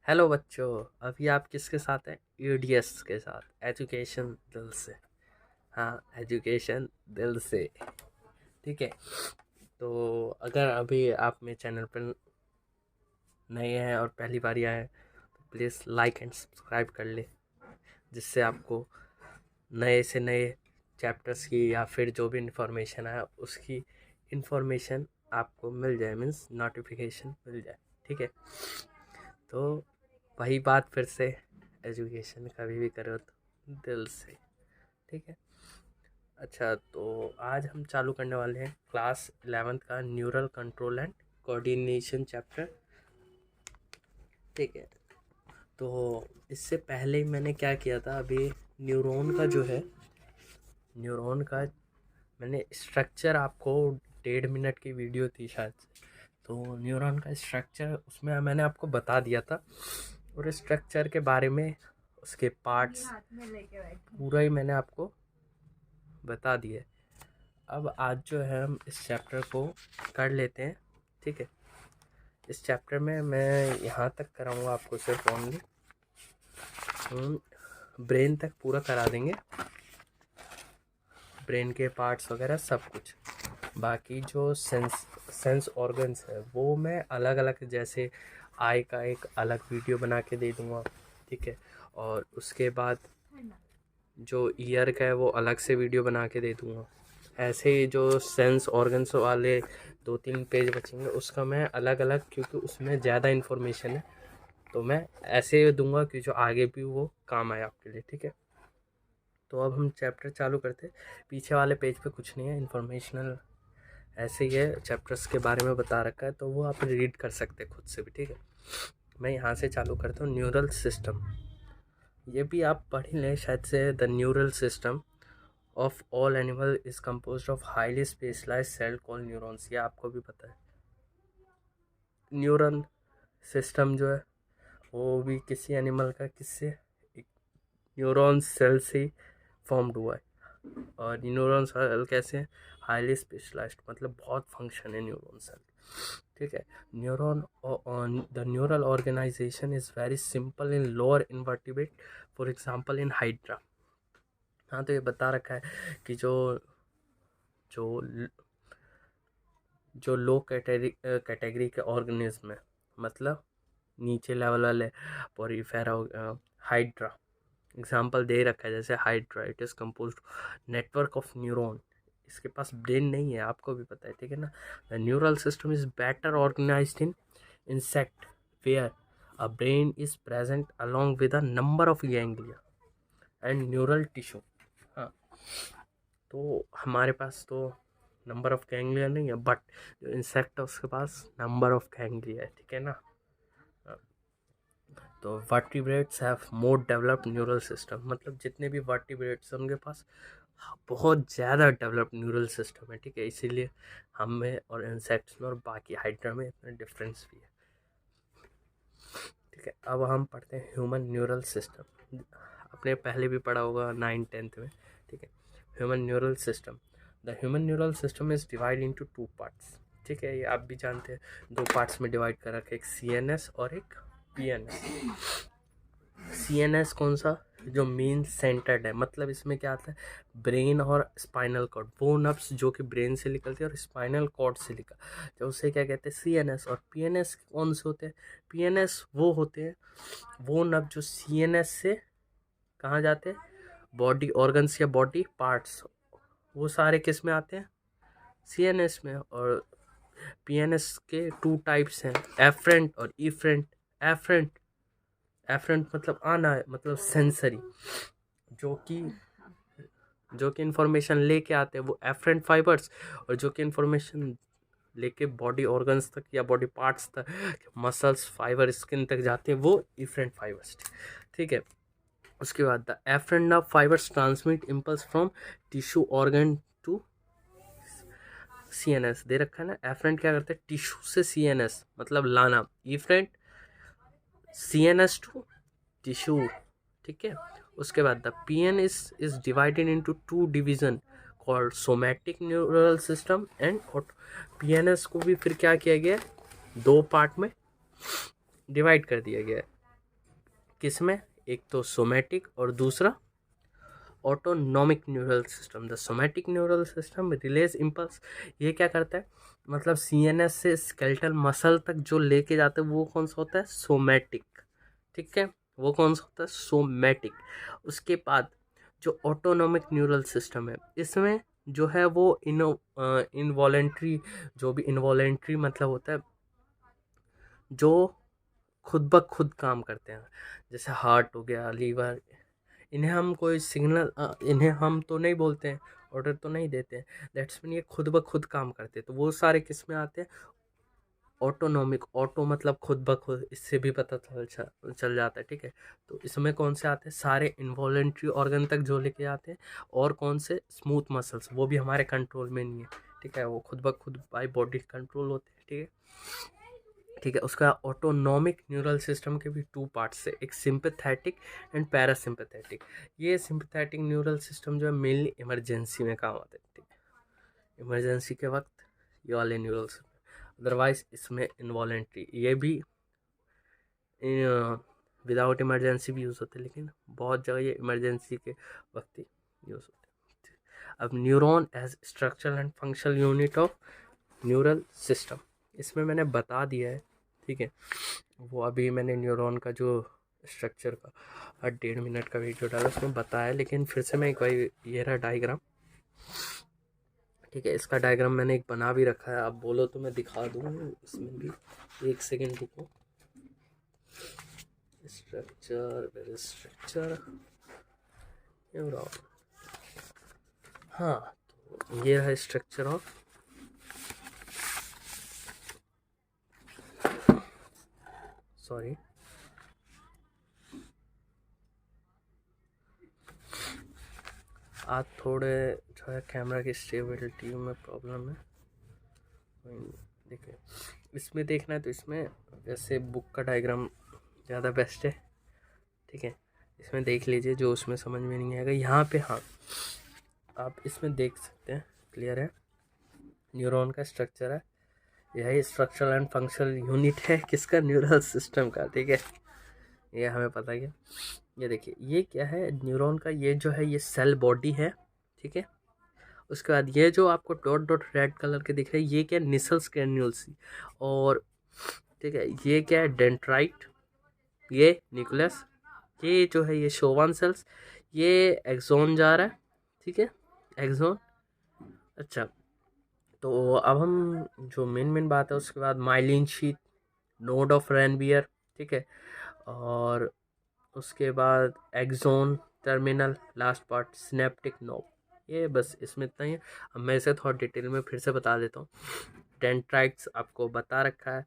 Hello बच्चों। अभी आप किसके साथ हैं? ईडीएस के साथ, एजुकेशन दिल से। हाँ, एजुकेशन दिल से। ठीक है। तो अगर अभी आप मेरे चैनल पर नए हैं और पहली बार आए हैं तो प्लीज़ लाइक एंड सब्सक्राइब कर ले, जिससे आपको नए से नए चैप्टर्स की या फिर जो भी इंफॉर्मेशन है उसकी इंफॉर्मेशन आपको मिल जाए, मीन्स नोटिफिकेशन मिल जाए। ठीक है। तो वही बात फिर से, एजुकेशन कभी भी करो तो दिल से। ठीक है। अच्छा, तो आज हम चालू करने वाले हैं क्लास 11th का neural control and coordination chapter. ठीक है। तो इससे पहले ही मैंने क्या किया था, अभी न्यूरॉन का जो है, न्यूरॉन का मैंने स्ट्रक्चर आपको 1.5 मिनट की वीडियो थी शायद से, तो न्यूरॉन का स्ट्रक्चर उसमें मैंने आपको बता दिया था, और स्ट्रक्चर के बारे में उसके पार्ट्स पूरा ही मैंने आपको बता दिए। अब आज जो है हम इस चैप्टर को कर लेते हैं। ठीक है। इस चैप्टर में मैं यहाँ तक कराऊंगा आपको, सिर्फ ओनली ब्रेन तक पूरा करा देंगे, ब्रेन के पार्ट्स वगैरह सब कुछ। बाकी जो सेंस ऑर्गन्स है वो मैं अलग अलग, जैसे आई का एक अलग वीडियो बना के दे दूँगा। ठीक है। और उसके बाद जो ईयर का है वो अलग से वीडियो बना के दे दूँगा। ऐसे ही जो सेंस ऑर्गन्स वाले 2-3 पेज बचेंगे उसका मैं अलग अलग, क्योंकि उसमें ज़्यादा इन्फॉर्मेशन है तो मैं ऐसे दूंगा कि जो आगे भी वो काम आए आपके लिए। ठीक है। तो अब हम चैप्टर चालू करते हैं। पीछे वाले पेज पे कुछ नहीं है, इन्फॉर्मेशनल ऐसे ही है, चैप्टर्स के बारे में बता रखा है तो वो आप रीड कर सकते हैं खुद से भी। ठीक है। मैं यहाँ से चालू करता हूँ, न्यूरल सिस्टम। ये भी आप पढ़ ही लें शायद से। The neural system of all animal is compose of highly specialise cell called neurons. ये आपको भी पता है। न्यूरल सिस्टम जो है वो भी किसी एनिमल का किससे, एक न्यूरॉन सेल से फॉर्म्ड हुआ है। और न्यूरॉन सेल कैसे हैं? हाईली स्पेशलाइज्ड, मतलब बहुत फंक्शन है न्यूरॉन सेल। ठीक है। Neuron the neural organization is very simple in lower invertebrate, for example in hydra. हाँ, तो ये बता रखा है कि जो जो जो लो कैटेगरी के ऑर्गेनिज्म है, मतलब नीचे लेवल वाले, पोरीफेरा, हाइड्रा एग्जाम्पल दे रखा है। जैसे hydra, it is compose network of neuron. इसके पास ब्रेन नहीं है, आपको भी पता है। ठीक है ना। The neural system is better organized in insect where a brain is present along with a number of ganglia and neural tissue. हाँ, तो हमारे पास तो नंबर ऑफ गैंग्लिया नहीं है, बट जो इंसेक्ट है उसके पास नंबर ऑफ गैंग्लिया है। ठीक है ना। तो vertebrates have more developed neural system, मतलब जितने भी वर्टिब्रेट्स हैं उनके पास बहुत ज़्यादा डेवलप्ड न्यूरल सिस्टम है। ठीक है। इसीलिए हम में और इंसेक्ट्स में और बाकी हाइड्रा में इतना डिफरेंस भी है। ठीक है। अब हम पढ़ते हैं ह्यूमन न्यूरल सिस्टम। आपने पहले भी पढ़ा होगा 9th-10th में। ठीक है। Human neural system. The human neural system is divide into 2 parts. ठीक है, ये आप भी जानते हैं। 2 पार्ट्स में डिवाइड कर रखा है, एक सीएनएस और एक पीएनएस। सीएनएस कौन सा? जो मेन सेंटर्ड है, मतलब इसमें क्या आता है, ब्रेन और स्पाइनल कॉर्ड, वो नर्व्स जो कि ब्रेन से निकलती है और स्पाइनल कॉर्ड से निकल, तो उसे क्या कहते हैं, सीएनएस। और पीएनएस कौन से होते हैं? पीएनएस वो होते हैं, वो नर्व जो सीएनएस से कहाँ जाते हैं, बॉडी ऑर्गन्स या बॉडी पार्ट्स, वो सारे किस में आते हैं, सीएनएस में। और पीएनएस के 2 टाइप्स हैं, एफरेंट और इफरेंट। एफरेंट, एफरेंट मतलब आना है, मतलब सेंसरी, जो कि इंफॉर्मेशन लेके आते हैं वो एफरेंट फाइबर्स, और जो कि इंफॉर्मेशन लेके बॉडी ऑर्गन्स तक या बॉडी पार्ट्स तक, मसल्स, फाइबर, स्किन तक जाते हैं, वो इफरेंट फाइबर्स। ठीक है। उसके बाद the afferent nerve fibres transmit impulse from tissue organ to CNS. दे रखा है ना, एफरेंट क्या करते हैं, टिश्यू से सीएनएस मतलब लाना, इफरेंट सीएनएस टू टिश्यू। ठीक है। उसके बाद the PN is divided into 2 division called somatic neural system and PNS को भी फिर क्या किया गया है, 2 पार्ट में डिवाइड कर दिया गया है। किसमें, एक तो सोमैटिक और दूसरा autonomic neural system. The somatic neural system release impulse, ये क्या करता है, मतलब सीएनएस से स्केलेटल मसल तक जो लेके जाते हैं वो कौन सा होता है, सोमैटिक। ठीक है, वो कौन सा होता है, सोमैटिक। उसके बाद जो ऑटोनॉमिक न्यूरल सिस्टम है, इसमें जो है वो इनवॉलेंट्री, जो भी इनवॉलेंट्री मतलब होता है जो खुद ब खुद काम करते हैं, जैसे हार्ट हो गया, लीवर, इन्हें हम कोई सिग्नल, इन्हें हम तो नहीं बोलते हैं, ऑर्डर तो नहीं देते हैं, दैट्स मीन ये खुद ब खुद काम करते हैं। तो वो सारे किस में आते हैं, ऑटोनॉमिक। ऑटो मतलब खुद ब खुद, इससे भी पता चल जाता है। ठीक है, तो इसमें कौन से आते हैं, सारे इन्वॉलेंट्री ऑर्गन तक जो लेके आते हैं, और कौन से, स्मूथ मसल्स, वो भी हमारे कंट्रोल में नहीं है। ठीक है, वो खुद ब खुद बाय बॉडी कंट्रोल होते हैं। ठीक है, ठीक है। उसका ऑटोनॉमिक न्यूरल सिस्टम के भी टू पार्ट्स है, एक सिंपैथेटिक एंड पैरासिम्पैथेटिक। ये सिंपैथेटिक न्यूरल सिस्टम जो है मेनली इमरजेंसी में काम आता है। ठीक है, इमरजेंसी के वक्त ये वाले न्यूरल सिस्टम, अदरवाइज इसमें इन्वॉलेंट्री, ये भी विदाउट इमरजेंसी भी यूज़ होते हैं, लेकिन बहुत जगह ये इमरजेंसी के वक्त ही यूज़ होते हैं। अब neuron as structural and functional unit of neural system, इसमें मैंने बता दिया है। ठीक है, वो अभी मैंने न्यूरॉन का जो स्ट्रक्चर का 1.5 मिनट का वीडियो डाला उसमें बताया, लेकिन फिर से मैं एक बार, ये रहा डायग्राम। ठीक है, इसका डायग्राम मैंने एक बना भी रखा है, आप बोलो तो मैं दिखा दूँ इसमें भी, एक सेकेंड रुको। स्ट्रक्चर हाँ, तो ये है स्ट्रक्चर ऑफ, सॉरी, आज थोड़े जो है कैमरा की स्टेबिलिटी में प्रॉब्लम है। देखिए, इसमें देखना है तो इसमें वैसे बुक का डायग्राम ज़्यादा बेस्ट है। ठीक है, इसमें देख लीजिए, जो उसमें समझ में नहीं आएगा यहाँ पे, हाँ आप इसमें देख सकते हैं, क्लियर है। न्यूरॉन का स्ट्रक्चर है, यही स्ट्रक्चरल एंड फंक्शनल यूनिट है किसका, न्यूरल सिस्टम का। ठीक है, ये हमें पता है। ये देखिए, ये क्या है, न्यूरॉन का ये जो है ये सेल बॉडी है। ठीक है, उसके बाद ये जो आपको डॉट डॉट रेड कलर के दिख रहे हैं, ये क्या, निसल्स ग्रेन्यूल्स। और ठीक है, ये क्या है, डेंड्राइट, ये न्यूक्लियस, ये जो है ये शोवान सेल्स, ये एक्सोन जा रहा है। ठीक है, एक्सोन। अच्छा, तो अब हम जो मेन बात है, उसके बाद myelin sheath, node of Ranvier. ठीक है, और उसके बाद axon terminal, last part synaptic knob. ये बस इसमें इतना ही है। अब मैं इसे थोड़ा डिटेल में फिर से बता देता हूँ। डेंड्राइट्स आपको बता रखा है,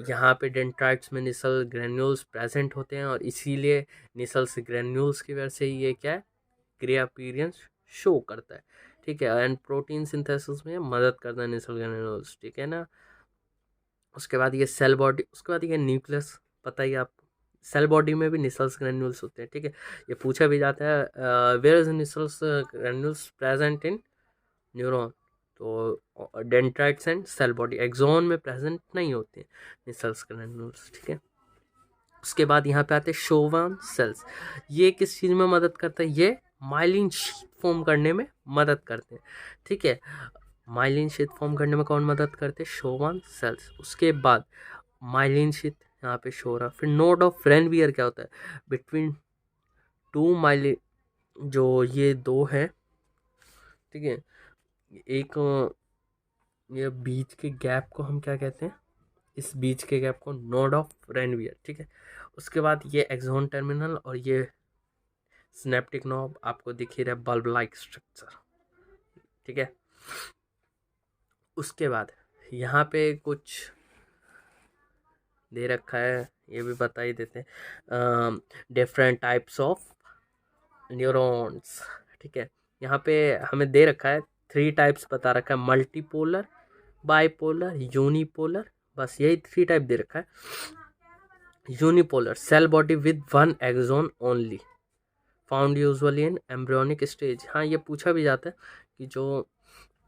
यहाँ पे डेंड्राइट्स में निसल ग्रेन्यूल्स प्रेजेंट होते हैं, और इसीलिए निसल्स ग्रेन्यूल्स की वजह से ये क्या है, ग्रे अपीयरेंस शो करता है। ठीक है, एंड प्रोटीन सिंथेसिस में मदद करता है निसल ग्रेन्यूल्स। ठीक है ना। उसके बाद ये सेल बॉडी, उसके बाद ये न्यूक्लियस, पता ही आप, सेल बॉडी में भी निसल्स ग्रेन्यूल्स होते हैं। ठीक है, ये पूछा भी जाता है, where is Nissl's granules present in neuron, तो dendrites and cell body, axon में प्रेजेंट नहीं होते हैं निसल्स ग्रेन्यूल्स। ठीक है, उसके बाद यहाँ पे आते हैं शोवान सेल्स। ये किस चीज़ में मदद करते हैं, ये माइलिन शीट फॉर्म करने में मदद करते हैं। ठीक है, माइलिन शीट फॉर्म करने में कौन मदद करते हैं, शोवान सेल्स। उसके बाद माइलिन शीट यहाँ पे शो रहा। फिर नोड ऑफ रेनबियर क्या होता है, बिटवीन टू माइलिन, जो ये दो है। ठीक है, एक ये बीच के गैप को हम क्या कहते हैं, इस बीच के गैप को नोड ऑफ रेनबियर। ठीक है, उसके बाद ये एक्सोन टर्मिनल, और ये सिनेप्टिक नोब आपको दिख ही रहा है, बल्ब लाइक स्ट्रक्चर। ठीक है, उसके बाद यहाँ पे कुछ दे रखा है, ये भी बता ही देते हैं, डिफरेंट टाइप्स ऑफ न्यूरॉन्स। ठीक है, यहाँ पे हमें दे रखा है 3 टाइप्स बता रखा है, मल्टीपोलर, बाइपोलर, यूनिपोलर, बस यही 3 टाइप दे रखा है। Unipolar, cell body with 1 axon only, found usually in embryonic stage. हाँ, ये पूछा भी जाता है कि जो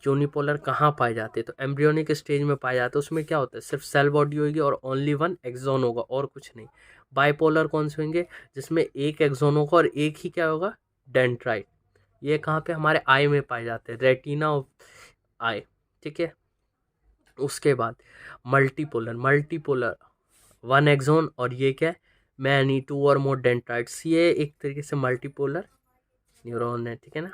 यूनिपोलर कहाँ पाए जाते हैं, तो एम्ब्रियोनिक स्टेज में पाए जाते हैं। उसमें क्या होता है, सिर्फ सेल बॉडी होगी और ओनली वन एक्सोन होगा और कुछ नहीं। बाइपोलर कौन से होंगे, जिसमें एक एक्सोन होगा और एक ही क्या होगा, डेंड्राइट। ये कहाँ पे, हमारे आई में पाए जाते हैं, रेटिना ऑफ आई, ठीक है। उसके बाद मल्टीपोलर, मल्टीपोलर वन एक्सोन और ये क्या है, मैनी टू और मोर डेंड्राइट्स, ये एक तरीके से मल्टीपोलर न्यूरॉन है, ठीक है ना।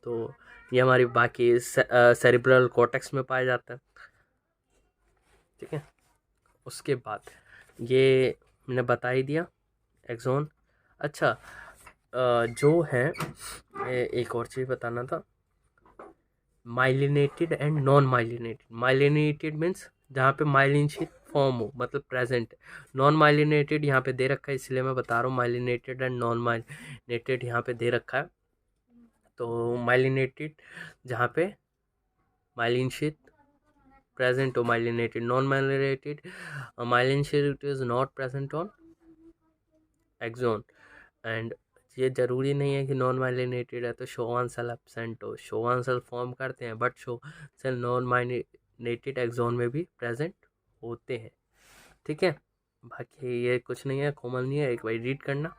तो ये हमारी बाकी सेरिब्रल कॉर्टेक्स में पाया जाता है, ठीक है। उसके बाद ये मैंने बता ही दिया एक्सोन। अच्छा, जो है एक और चीज़ बताना था, myelinated and non myelinated. Myelinated means जहाँ पे माइलिन शीट फॉर्म हो, मतलब प्रेजेंट है। नॉन माइलिनेटेड यहाँ पे दे रखा है, इसलिए मैं बता रहा हूँ माइलिनेटेड एंड नॉन माइलिनेटेड यहाँ पे दे रखा है। तो माइलिनेटेड जहाँ पे myelin sheath present or myelinated, non-myelinated myelin sheath is not present on axon। And ये ज़रूरी नहीं है कि नॉन माइलिनेटेड है तो शोवान सेल एब्सेंट हो, शोवान सेल फॉर्म करते हैं but show cell non myelinated axon में भी प्रेजेंट होते हैं, ठीक है। बाकी ये कुछ नहीं है, कॉमन नहीं है, एक बार रीड करना,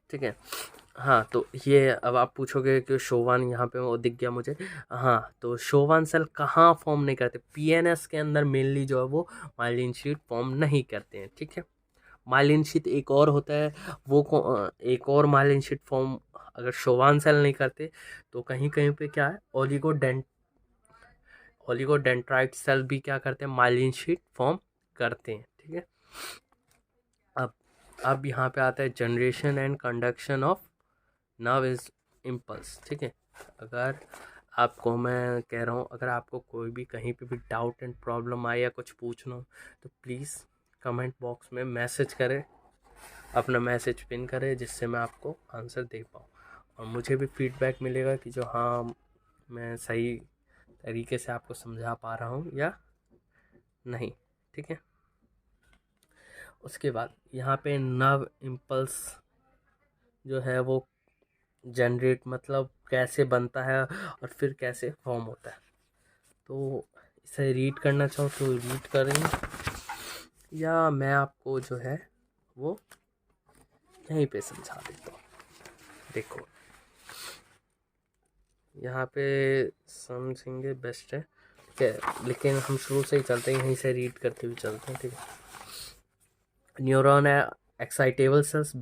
ठीक है। हाँ, तो ये अब आप पूछोगे कि शोवान यहाँ पे वो दिख गया मुझे। हाँ, तो शोवान सेल कहाँ फॉर्म नहीं करते, पीएनएस के अंदर मेनली जो है वो माइलिन शीट फॉर्म नहीं करते हैं, ठीक है। माइलिन शीट एक और होता है, वो एक और माइलिन शीट फॉर्म अगर शोवान सेल नहीं करते तो कहीं कहीं पे क्या है, ओलिगोडेंड्राइट सेल भी क्या करते हैं, माइलिन शीट फॉर्म करते हैं, ठीक है। अब यहाँ पे आता है generation and conduction of nerve is impulse, ठीक है। अगर आपको मैं कह रहा हूँ, अगर आपको कोई भी कहीं पे भी डाउट एंड प्रॉब्लम आए या कुछ पूछना हो तो प्लीज़ कमेंट बॉक्स में मैसेज करें, अपना मैसेज पिन करें, जिससे मैं आपको आंसर दे पाऊँ और मुझे भी फीडबैक मिलेगा कि जो हाँ मैं सही तरीके से आपको समझा पा रहा हूँ या नहीं, ठीक है। उसके बाद यहाँ पे नर्व इम्पल्स जो है वो जनरेट मतलब कैसे बनता है और फिर कैसे फॉर्म होता है, तो इसे रीड करना चाहो तो रीड करेंगे या मैं आपको जो है वो यहीं पे समझा देता हूँ। देखो यहाँ पे समझेंगे बेस्ट है, ठीक है, लेकिन हम शुरू से ही चलते हैं, यहीं से रीड करते हुए चलते हैं, ठीक है। न्यूरॉन है excitable cells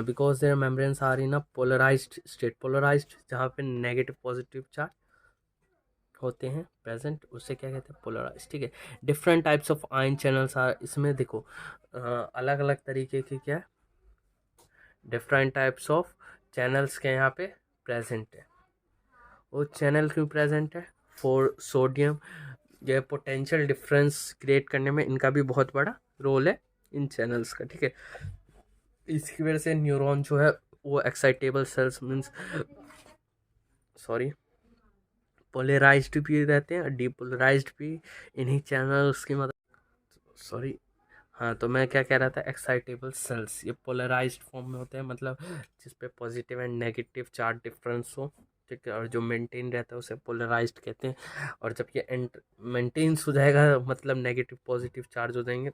because their membranes are in a polarized state, polarized जहाँ पे नेगेटिव पॉजिटिव चार्ज होते हैं प्रेजेंट, उससे क्या कहते हैं, पोलराइज, ठीक है। Different types of ion channels are, इसमें देखो अलग अलग तरीके के क्या डिफरेंट टाइप्स ऑफ चैनल्स के यहाँ पे प्रेजेंट है। वो चैनल क्यों प्रेजेंट है, फॉर सोडियम, जो पोटेंशियल डिफरेंस क्रिएट करने में इनका भी बहुत बड़ा रोल है इन चैनल्स का, ठीक है। इसकी वजह से न्यूरॉन जो है वो एक्साइटेबल सेल्स मीन्स पोलराइज्ड भी रहते हैं, डीपोलराइज्ड भी इन्हीं चैनल्स की मदद, सॉरी, हाँ, तो मैं क्या कह रहा था, एक्साइटेबल सेल्स ये पोलराइज्ड फॉर्म में होते हैं, मतलब जिस पे positive and negative charge difference हो, ठीक है, और जो मेंटेन रहता है उसे पोलराइज्ड कहते हैं। और जब ये मेंटेन्स हो जाएगा मतलब नेगेटिव पॉजिटिव चार्ज हो जाएंगे,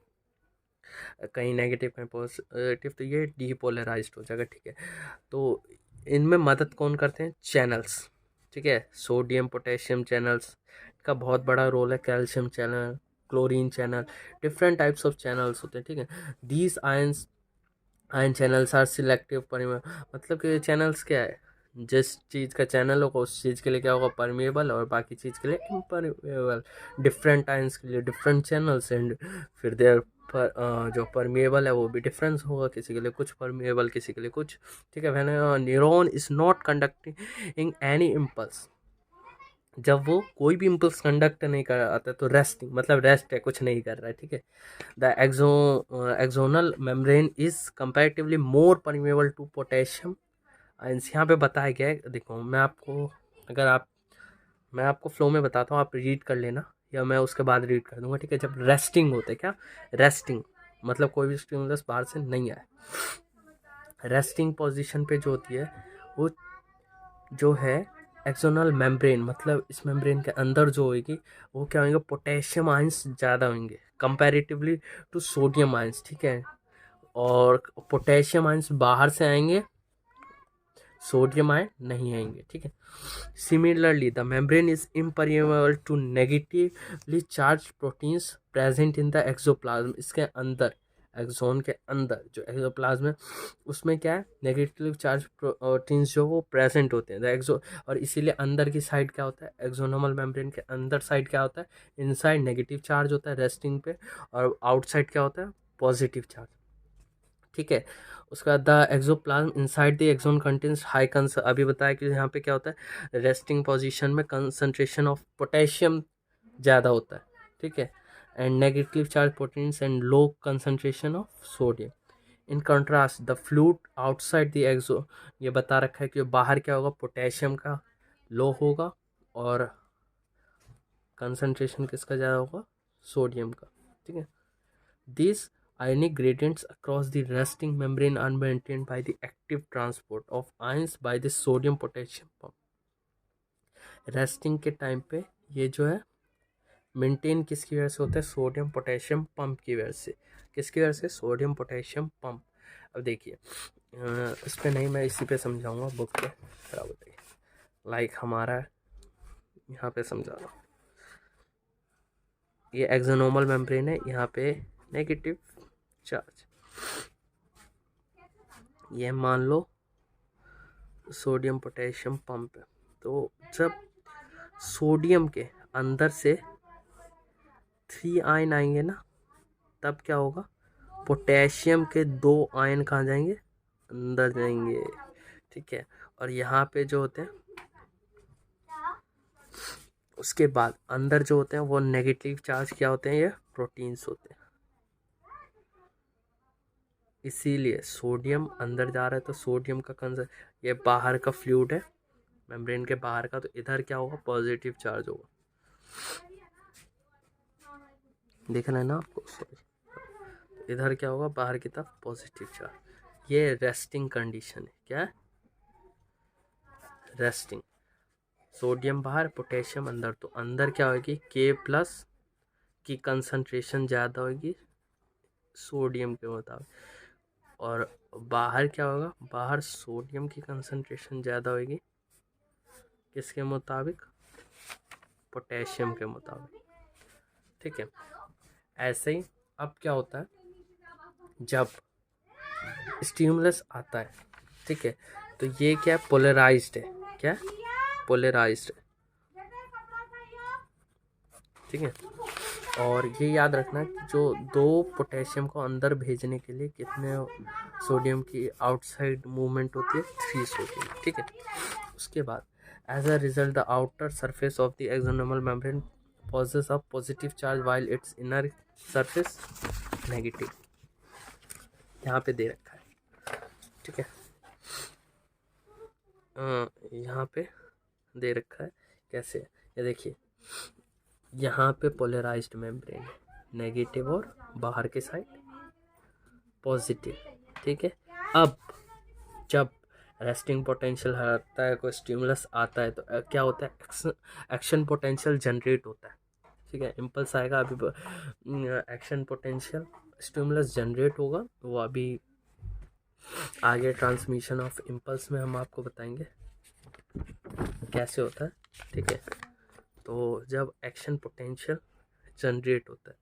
कहीं नेगेटिव कहीं पॉजिटिव, तो ये डीपोलराइज्ड हो जाएगा, ठीक है। तो इनमें मदद कौन करते हैं, चैनल्स, ठीक है। सोडियम पोटेशियम चैनल्स का बहुत बड़ा रोल है, calcium channel, chlorine channel, different types of channels होते हैं, ठीक है। These ion channels are selective मतलब कि चैनल्स क्या है, जिस चीज़ का चैनल होगा उस चीज़ के लिए क्या होगा, परमेबल, और बाकी चीज़ के लिए इम्परमेबल। डिफरेंट आयंस के लिए डिफरेंट चैनल्स एंड फिर देयर पर जो परमेबल है वो भी डिफरेंस होगा, किसी के लिए कुछ परमेबल, किसी के लिए कुछ, ठीक है। When neuron is not conducting any impulse, जब वो कोई भी इम्पल्स कंडक्ट नहीं कर आता तो रेस्टिंग मतलब रेस्ट है, कुछ नहीं कर रहा है, ठीक है। The axonal membrane is comparatively more permeable to potassium ions, यहाँ पे बताया गया है। देखो अगर आप मैं आपको फ्लो में बताता हूँ, आप रीड कर लेना या मैं उसके बाद रीड कर दूंगा, ठीक है। जब रेस्टिंग होते क्या, रेस्टिंग मतलब कोई भी स्टिमुलस बाहर से नहीं आए, रेस्टिंग पोजीशन पे जो होती है वो जो है एक्सोनल मेम्ब्रेन, मतलब इस मेम्ब्रेन के अंदर जो होगी वो क्या होंगे, पोटेशियम आयंस ज़्यादा होंगे कंपैरेटिवली टू सोडियम आयंस, ठीक है। और पोटेशियम आयंस बाहर से आएंगे, सोडियम आयन नहीं आएंगे, ठीक है। Similarly the membrane is impermeable to negatively charge proteins present in the axoplasm. इसके अंदर, एक्सोन के अंदर जो एक्सोप्लाज्म है उसमें क्या है, नेगेटिव चार्ज प्रोटीन्स जो वो प्रेजेंट होते हैं द एक्सो। और इसीलिए अंदर की साइड क्या होता है, एक्सोनोमल मेम्ब्रेन के अंदर साइड क्या होता है, इनसाइड नेगेटिव चार्ज होता है रेस्टिंग पे, और आउटसाइड क्या होता है, पॉजिटिव चार्ज, ठीक है। उसके बाद the axoplasm inside the axon contains high अभी बताया कि यहाँ पे क्या होता है, रेस्टिंग पोजीशन में कंसंट्रेशन ऑफ पोटेशियम ज़्यादा होता है, ठीक है, and negative charge proteins and low concentration of sodium. In contrast the fluid outside the axon, ये बता रखा है कि बाहर क्या होगा, पोटेशियम का लो होगा और कंसंट्रेशन किसका ज़्यादा होगा, सोडियम का, ठीक है। This ionic gradients across the resting membrane are maintained by the active transport of ions by the sodium potassium pump. Resting के टाइम पे ये जो है मेंटेन किसकी वजह से होता है, सोडियम पोटेशियम पंप की वजह से। किसकी वजह से, सोडियम पोटेशियम पंप। अब देखिए इस पे नहीं, मैं इसी पे समझाऊंगा बुक पे, खराब बताइए, लाइक हमारा यहाँ पे समझा रहा हूँ। ये एक्सोनोमल मेम्ब्रेन है, यहाँ पे नेगेटिव चार्ज, ये मान लो सोडियम पोटेशियम पंप है। तो जब सोडियम के अंदर से 3 आयन आएंगे ना, तब क्या होगा, पोटेशियम के 2 आयन कहाँ जाएंगे, अंदर जाएंगे, ठीक है। और यहाँ पे जो होते हैं उसके बाद अंदर जो होते हैं वो नेगेटिव चार्ज क्या होते हैं, ये प्रोटीन्स होते हैं। इसीलिए सोडियम अंदर जा रहा है तो सोडियम का ये बाहर का फ्लूइड है मेम्ब्रेन के बाहर का, तो इधर क्या होगा, पॉजिटिव चार्ज होगा, देखना है ना आपको, सॉरी। इधर क्या होगा, बाहर की तरफ पॉजिटिव चार्ज। ये रेस्टिंग कंडीशन है, क्या है, रेस्टिंग। सोडियम बाहर, पोटेशियम अंदर, तो अंदर क्या होगी, K+ की कंसंट्रेशन ज़्यादा होगी सोडियम के मुताबिक, और बाहर क्या होगा, बाहर सोडियम की कंसंट्रेशन ज़्यादा होगी किसके मुताबिक, पोटेशियम के मुताबिक, ठीक है। ऐसे ही अब क्या होता है, जब स्टिमुलस आता है, ठीक है, तो ये क्या है, पोलराइज्ड है, क्या पोलराइज्ड है, ठीक है। और ये याद रखना कि जो 2 पोटेशियम को अंदर भेजने के लिए कितने सोडियम की आउटसाइड मूवमेंट होती है, 3 सोडियम, ठीक है। उसके बाद as a result the outer surface of the axonal membrane possesses a positive charge while its inner surface negative, यहाँ पे दे रखा है, ठीक है। यहाँ पे दे रखा है कैसे, ये देखिए यहाँ पे पोलराइज्ड मेम्ब्रेन है, नेगेटिव और बाहर के साइड पॉजिटिव, ठीक है। अब जब रेस्टिंग पोटेंशियल हटता है, कोई स्टिमुलस आता है, तो क्या होता है, एक्शन पोटेंशियल जनरेट होता है, ठीक है। इम्पल्स आएगा, अभी एक्शन पोटेंशियल स्टिमुलस जनरेट होगा, वो अभी आगे ट्रांसमिशन ऑफ इम्पल्स में हम आपको बताएंगे कैसे होता है, ठीक है। तो जब एक्शन पोटेंशियल जनरेट होता है,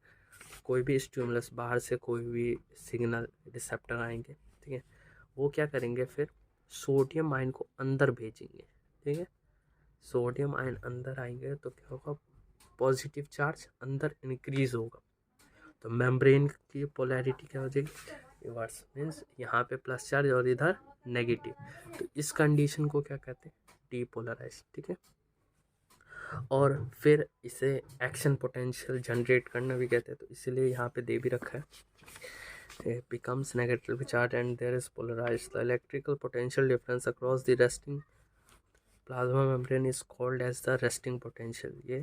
कोई भी स्टिमुलस बाहर से कोई भी सिग्नल रिसेप्टर आएंगे, ठीक है, वो क्या करेंगे, फिर सोडियम आयन को अंदर भेजेंगे, ठीक है। सोडियम आयन अंदर आएंगे तो क्या होगा, पॉजिटिव चार्ज अंदर इंक्रीज होगा, तो मेम्ब्रेन की पोलैरिटी क्या हो जाएगी, रिवर्स, मीन्स यहाँ पे प्लस चार्ज और इधर नेगेटिव, तो इस कंडीशन को क्या कहते हैं, डीपोलराइज, ठीक है। और फिर इसे एक्शन पोटेंशियल जनरेट करना भी कहते हैं, तो इसीलिए यहाँ पे दे भी रखा है, it becomes negatively charged and there is polarized. The electrical potential difference across the resting plasma membrane is called as the resting potential. ये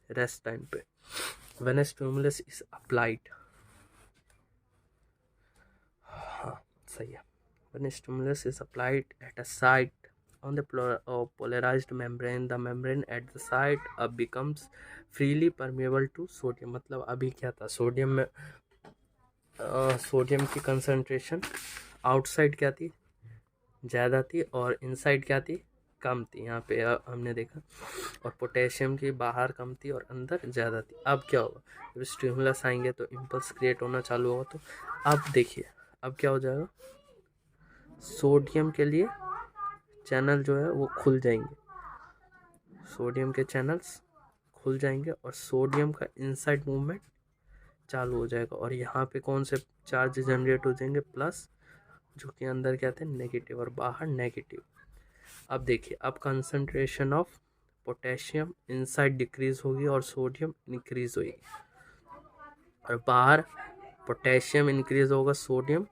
rest time पे when a stimulus is applied, हाँ सही है, when a stimulus is applied at a site on the polarized membrane, the membrane at the site becomes freely permeable to sodium। मतलब अभी क्या था, sodium में सोडियम की कंसंट्रेशन आउटसाइड क्या थी, ज़्यादा थी, और इनसाइड क्या थी, कम थी। यहाँ पे हमने देखा, और पोटेशियम की बाहर कम थी और अंदर ज़्यादा थी। अब क्या होगा, जब स्टिमुलस आएंगे तो इम्पल्स क्रिएट होना चालू होगा। तो अब देखिए, अब क्या हो जाएगा, सोडियम के लिए चैनल जो है वो खुल जाएंगे, सोडियम के चैनल्स खुल जाएंगे और सोडियम का इनसाइड मूवमेंट चालू हो जाएगा। और यहाँ पे कौन से चार्ज जनरेट हो जाएंगे, प्लस, जो कि अंदर क्या थे, नेगेटिव, और बाहर नेगेटिव। अब देखिए, अब concentration of potassium inside decrease होगी और सोडियम इंक्रीज होगी, और बाहर पोटेशियम इंक्रीज होगा, सोडियम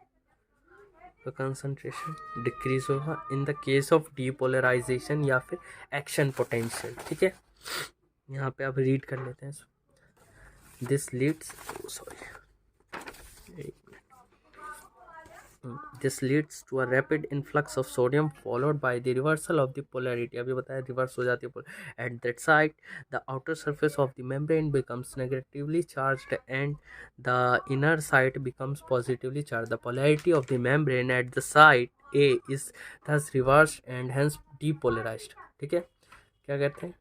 का कंसंट्रेशन डिक्रीज होगा in the case of depolarization या फिर एक्शन पोटेंशियल। ठीक है, यहाँ पे आप रीड कर लेते हैं। This leads This leads to a rapid influx of sodium followed by the reversal of the polarity। अभी बताया रिवर्स हो जाती है। At that site, the outer surface of the membrane becomes negatively charged and the inner side becomes positively charged। The polarity of the membrane at the site A is thus reversed and hence depolarized। ठीक है, क्या कहते हैं,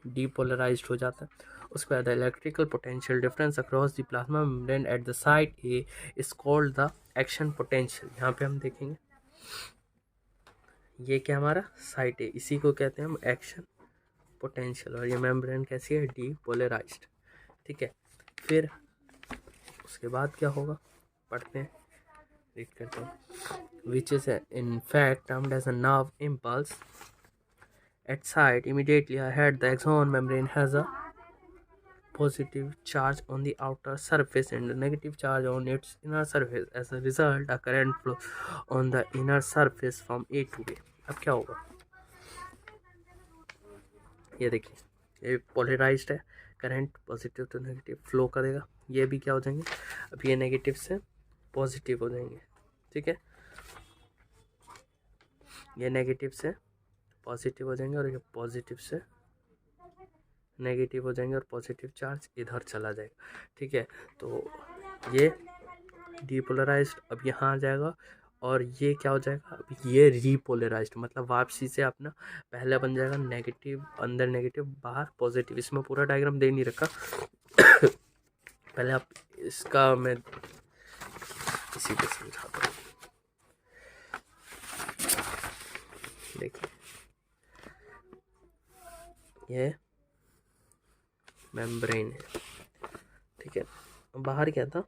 depolarized हो जाता है। उसके बाद electrical potential difference across the plasma membrane at the site A is called the action potential. यहाँ पे हम देखेंगे, ये क्या हमारा साइट है, इसी को कहते हैं हम एक्शन पोटेंशियल, और ये मेम्ब्रेन कैसी है, डीपोलराइज्ड। ठीक है, फिर उसके बाद क्या होगा, पढ़ते हैं, रीड करते हैं। Which is in fact termed as a nerve impulse at site immediately ahead the axon membrane has a positive charge on the outer surface and a negative charge on its inner surface। as a result a current flow on the inner surface from A to B। अब क्या होगा, ये देखिए, ये polarized है, current positive to negative flow करेगा। ये भी क्या हो जाएंगे, अब ये नेगेटिव से पॉजिटिव हो जाएंगे। ठीक है, ये नेगेटिव से पॉजिटिव हो जाएंगे और ये पॉजिटिव से नेगेटिव हो जाएंगे, और पॉजिटिव चार्ज इधर चला जाएगा। ठीक है, तो ये डीपोलराइज्ड अब यहाँ आ जाएगा, और ये क्या हो जाएगा, अब ये रीपोलराइज्ड, मतलब वापसी से अपना पहले बन जाएगा नेगेटिव, अंदर नेगेटिव, बाहर पॉजिटिव। इसमें पूरा डायग्राम दे नहीं रखा पहले आप इसका मैं इसी पे समझाता हूँ। देखिए, ये मेम्ब्रेन है। ठीक है, बाहर क्या था,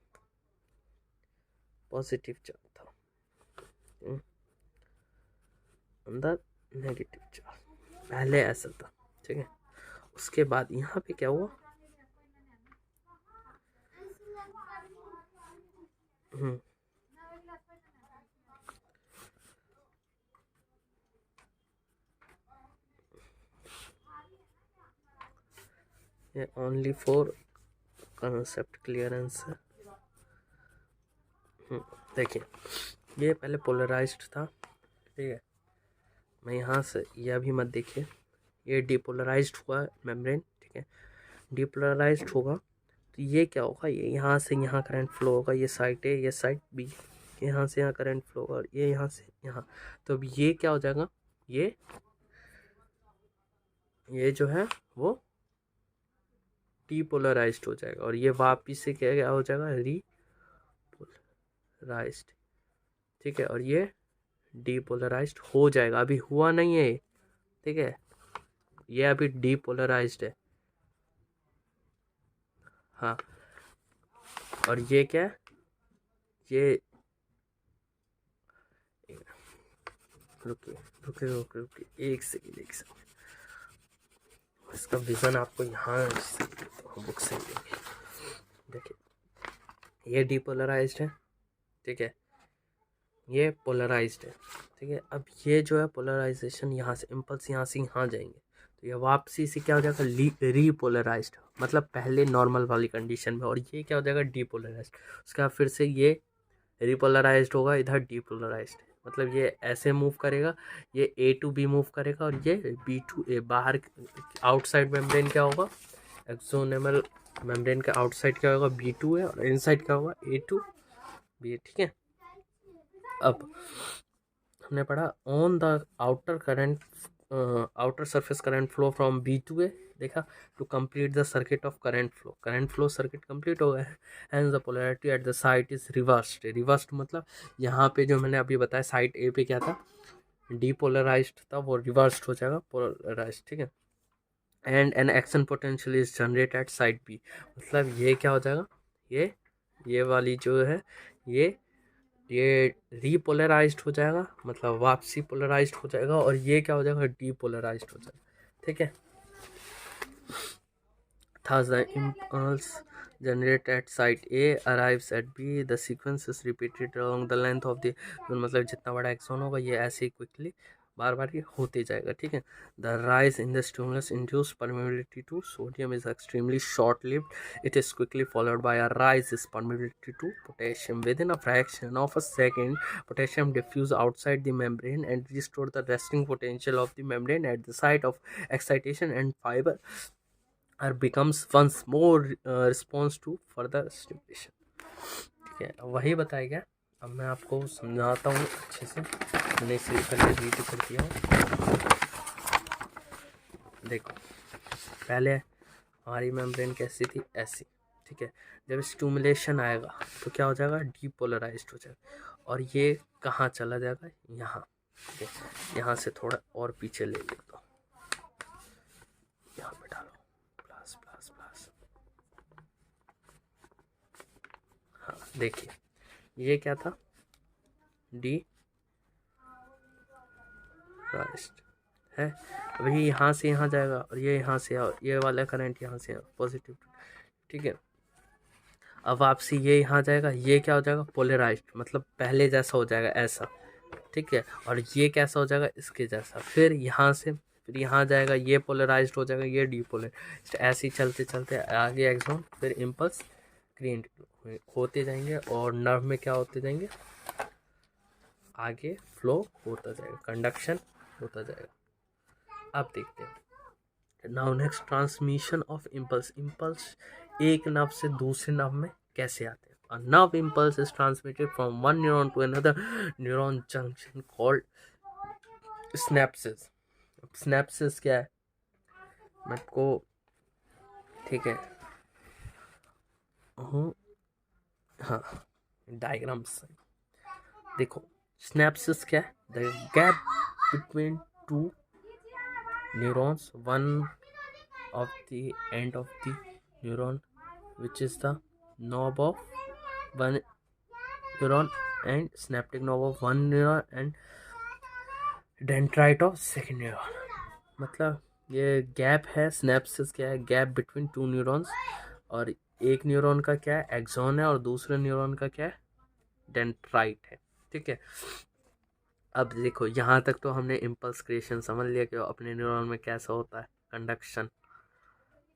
पॉजिटिव चार्ज था, अंदर नेगेटिव चार्ज, पहले ऐसा था। ठीक है, उसके बाद यहाँ पे क्या हुआ, ये ओनली फॉर कंसेप्ट क्लियरेंस है। देखिए, ये पहले पोलराइज्ड था। ठीक है, मैं यहाँ से, ये अभी मत देखिए, ये डीपोलराइज्ड हुआ मेम्ब्रेन। ठीक है, डीपोलराइज्ड होगा तो ये क्या होगा, ये यहाँ से यहाँ करंट फ्लो होगा, ये साइड ए, ये साइड बी, यहाँ से यहाँ करंट फ्लो होगा, और ये यहाँ से यहाँ। तो अब ये क्या हो जाएगा, ये जो है वो डीपोलराइज्ड हो जाएगा, और ये वापिस से क्या हो जाएगा, रीपोलराइज्ड। ठीक है, और ये डीपोलराइज्ड हो जाएगा, अभी हुआ नहीं है। ठीक है, ये अभी डीपोलराइज्ड है। हाँ, और ये क्या है, ये रुकिए एक सेकेंड, इसका विजन आपको यहाँ बुक से देखिए, ये डीपोलराइज्ड है। ठीक है, ये पोलराइज्ड है। ठीक है, अब ये जो है पोलराइजेशन, यहाँ से इम्पल्स यहाँ से यहाँ जाएंगे, तो ये वापसी से क्या हो जाएगा, रीपोलराइज्ड, मतलब पहले नॉर्मल वाली कंडीशन में, और ये क्या हो जाएगा, डीपोलराइज्ड। उसके बाद फिर से ये रिपोलराइज्ड होगा, इधर डीपोलराइज्ड, मतलब ये ऐसे मूव करेगा, ये A to B मूव करेगा और ये B to A। बाहर आउटसाइड मेम्ब्रेन क्या होगा, एक्सोनोमल मेम्ब्रेन का आउटसाइड क्या होगा, B2 है, और इनसाइड क्या होगा, A to B। ठीक है, अब हमने पढ़ा on the outer current, outer surface current flow from B to A, देखा, to complete the circuit of current flow circuit complete हो गया है। And the polarity at the site is reversed. Reversed मतलब यहाँ पे जो मैंने अभी बताया साइट ए पे क्या था, डीपोलराइज्ड था, वो रिवर्स्ड हो जाएगा पोलराइज्ड। ठीक है, and an action potential is generate at site B, मतलब ये क्या हो जाएगा, ये वाली जो है ये रीपोलराइज्ड हो जाएगा, मतलब वापसी पोलराइज्ड हो जाएगा, और ये क्या हो जाएगा, डीपोलराइज्ड हो जाएगा। ठीक है, thus the impulse generated at site A arrives at B, the sequence is repeated along the length of the, मतलब जितना बड़ा एक्सॉन होगा ये ऐसे ही क्विकली बार बार ये होते जाएगा। ठीक है, the rise in the stimulus induce permeability to sodium is extremely short lived, it is quickly followed by a rise is permeability to potassium within a fraction of a second. Potassium diffuse outside the membrane and restore the resting potential of the membrane at the site of excitation and fibre or becomes once more response to further stimulation। ठीक है, वही बताया गया। अब मैं आपको समझाता हूँ अच्छे से, मैंने इसे पहले रीड कर दिया हूँ। देखो, पहले हमारी मेम्ब्रेन कैसी थी, ऐसी। ठीक है, जब स्टिमुलेशन आएगा तो क्या हो जाएगा, डीपोलराइज्ड हो जाएगा, और ये कहाँ चला जाएगा, यहाँ। ठीक है, यहाँ से थोड़ा और पीछे ले लेता हूँ, यहाँ पे डालो प्लस प्लस प्लस। हाँ देखिए, ये क्या था, डी राइस्ट है, अभी यहाँ से यहाँ जाएगा, और ये यहाँ से, और ये वाला करंट यहाँ से पॉजिटिव। ठीक है, अब वापसी ये यहाँ जाएगा, ये क्या हो जाएगा, पोलराइज्ड, मतलब पहले जैसा हो जाएगा ऐसा। ठीक है, और ये कैसा हो जाएगा, इसके जैसा। फिर यहाँ से फिर यहाँ जाएगा, ये पोलराइज्ड हो जाएगा, ये डीपोलराइज्ड, ऐसे ही चलते चलते आगे एक्सॉन, फिर इम्पल्स क्रिएट होते जाएंगे, और नर्व में क्या होते जाएंगे, आगे फ्लो होता जाएगा, कंडक्शन होता जाएगा। अब देखते हैं now next, transmission of impulse. Impulse एक नर्व से दूसरे नर्व में कैसे आते हैं। A nerve impulse is transmitted from one neuron to another neuron junction called synapses। synapses क्या है, मैं आपको, ठीक है, हाँ डायग्राम्स देखो। synapses क्या है, the gap between two neurons, one of the end of the neuron which is the knob of one neuron and synaptic knob of one neuron and dendrite of second neuron। मतलब ये gap है, स्नैप्सिस क्या है, gap between two neurons, और एक neuron का क्या है, एक्सॉन है, और दूसरे न्यूरॉन का क्या है, डेंड्राइट है। ठीक है, अब देखो यहाँ तक तो हमने इम्पल्स क्रिएशन समझ लिया कि अपने न्यूरॉन में कैसा होता है, कंडक्शन,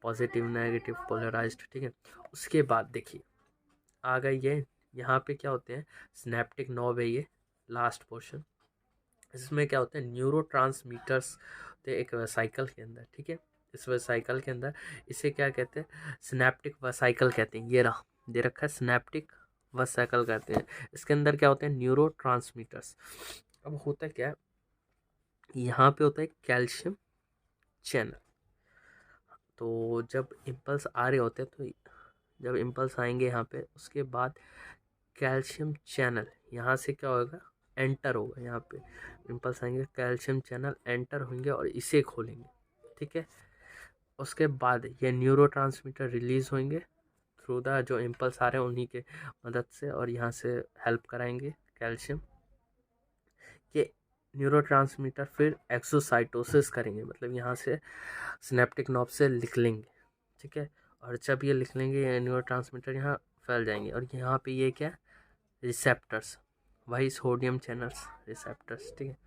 पॉजिटिव नेगेटिव पोलराइज्ड। ठीक है, उसके बाद देखिए आ गई ये, यहाँ पे क्या होते हैं, सिनेप्टिक नॉब है ये लास्ट पोर्शन। इसमें क्या होते हैं, न्यूरो ट्रांसमीटर्स होते हैं एक वेसाइकल के अंदर। ठीक है, इस वेसाइकल के अंदर इसे क्या कहते हैं, सिनेप्टिक वेसाइकल कहते हैं। ये रहा दे रखा है, सिनेप्टिक वेसाइकल कहते हैं। इसके अंदर क्या होते हैं, न्यूरो ट्रांसमीटर्स। अब होता क्या है, यहाँ पे होता है कैल्शियम चैनल। तो जब इम्पल्स आ रहे होते हैं, तो जब इम्पल्स आएंगे यहाँ पे, उसके बाद कैल्शियम चैनल यहाँ से क्या होगा, एंटर होगा। यहाँ पे इम्पल्स आएंगे, कैल्शियम चैनल एंटर होंगे और इसे खोलेंगे। ठीक है, उसके बाद ये न्यूरोट्रांसमीटर रिलीज होंगे थ्रू द, जो इम्पल्स आ रहे हैं उन्हीं के मदद से, और यहाँ से हेल्प कराएंगे कैल्शियम। ये न्यूरोट्रांसमीटर फिर एक्सोसाइटोसिस करेंगे, मतलब यहाँ से सिनेप्टिक नॉब से लिख लेंगे। ठीक है, और जब ये लिख लेंगे, ये न्यूरोट्रांसमीटर यहाँ फैल जाएंगे, और यहाँ पे ये क्या, रिसेप्टर्स, वही सोडियम चैनल्स रिसेप्टर्स। ठीक है,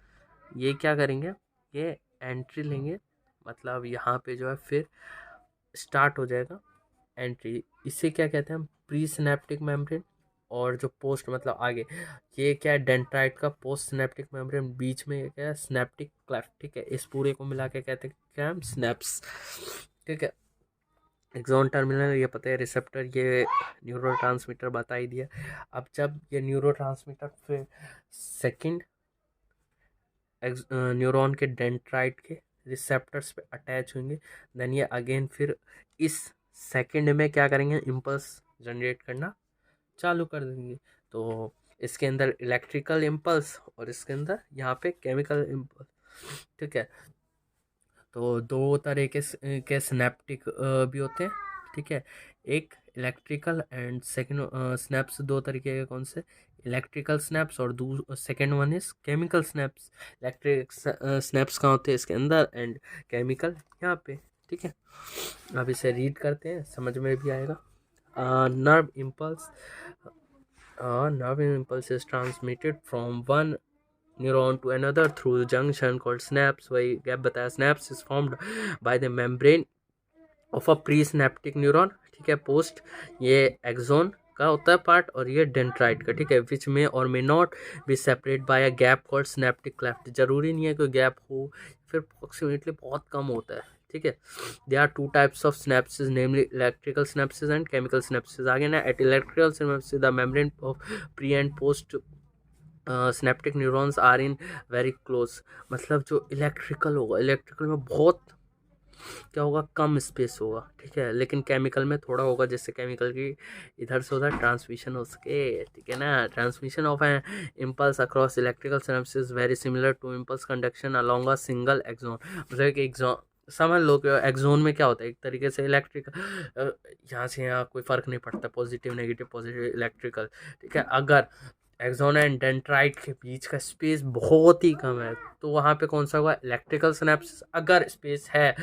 ये क्या करेंगे, ये एंट्री लेंगे, मतलब यहाँ पे जो है फिर स्टार्ट हो जाएगा एंट्री। इसे क्या कहते हैं हम, प्री सिनेप्टिक मेम्ब्रेन और जो पोस्ट मतलब आगे, ये क्या है, डेंड्राइट का पोस्ट सिनेप्टिक मेम्ब्रेन, बीच में ये क्या है, सिनेप्टिक क्लेफ्ट। ठीक है, इस पूरे को मिला के कहते हैं क्या, हम स्नैप्स। ठीक है, एक्सॉन टर्मिनल ये पता है, रिसेप्टर ये न्यूरोट्रांसमीटर बता ही दिया। अब जब ये न्यूरोट्रांसमीटर फिर सेकंड न्यूरॉन के डेंड्राइट के रिसेप्टर्स पे अटैच होंगे, देन ये अगेन फिर इस सेकंड में क्या करेंगे, इम्पल्स जनरेट करना चालू कर देंगे। तो इसके अंदर इलेक्ट्रिकल इम्पल्स और इसके अंदर यहाँ पे केमिकल इम्पल्स। ठीक है, तो दो तरह के सिनेप्टिक भी होते हैं। ठीक है, एक इलेक्ट्रिकल एंड सेकंड स्नैप्स, दो तरीके के, कौन से, इलेक्ट्रिकल स्नैप्स और second one is chemical snaps. Electric snaps कहाँ होते हैं, इसके अंदर, एंड केमिकल यहाँ पे। ठीक है, अब इसे रीड करते हैं, समझ में भी आएगा। Nerve impulse, nerve impulse is transmitted from one neuron to another through the junction called synapse। वही गैप बताया, synapse is formed by the membrane of a presynaptic neuron। ठीक है, पोस्ट ये एक्सोन का होता है पार्ट और ये डेंड्राइट का। ठीक है, विच में और may not be separate by a gap called synaptic cleft. जरूरी नहीं है कोई गैप हो, फिर अप्रोक्सीमेटली बहुत कम होता है। ठीक है, they are two types of synapsis, namely electrical synapsis and chemical synapsis. आगे ना, at electrical synapsis the membrane of pre and post synaptic neurons are in very close. मतलब जो इलेक्ट्रिकल होगा, इलेक्ट्रिकल में बहुत क्या होगा, कम स्पेस होगा। ठीक है, लेकिन केमिकल में थोड़ा होगा, जिससे केमिकल की इधर से उधर ट्रांसमिशन हो सके। ठीक है ना, transmission of an impulse across electrical synapsis very similar to impulse conduction along a single axon. मतलब कि एक्सोन, समझ लो कि एक्सोन में क्या होता है, एक तरीके से इलेक्ट्रिक, यहाँ से यहाँ कोई फ़र्क नहीं पड़ता, पॉजिटिव नेगेटिव पॉजिटिव इलेक्ट्रिकल। ठीक है, अगर एक्सोन एंड डेंड्राइट के बीच का स्पेस बहुत ही कम है, तो वहाँ पे कौन सा होगा, इलेक्ट्रिकल सिनेप्सिस। अगर स्पेस है,